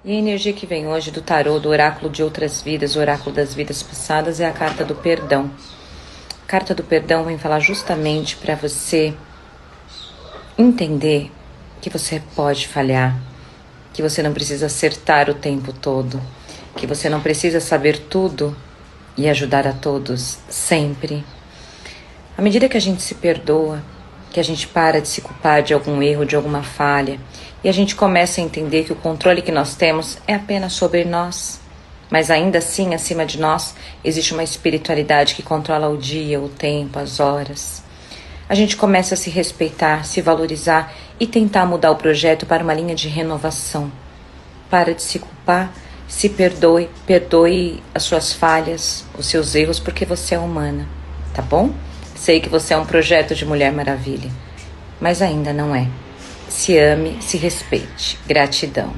E a energia que vem hoje do tarô, do oráculo de outras vidas, o oráculo das vidas passadas, é a carta do perdão. A carta do perdão vem falar justamente para você entender que você pode falhar, que você não precisa acertar o tempo todo, que você não precisa saber tudo e ajudar a todos sempre. À medida que a gente se perdoa, que a gente para de se culpar de algum erro, de alguma falha, e a gente começa a entender que o controle que nós temos é apenas sobre nós, mas ainda assim, acima de nós, existe uma espiritualidade que controla o dia, o tempo, as horas. A gente começa a se respeitar, se valorizar e tentar mudar o projeto para uma linha de renovação. Para de se culpar, se perdoe, perdoe as suas falhas, os seus erros, porque você é humana, tá bom? Sei que você é um projeto de Mulher Maravilha, mas ainda não é. Se ame, se respeite. Gratidão.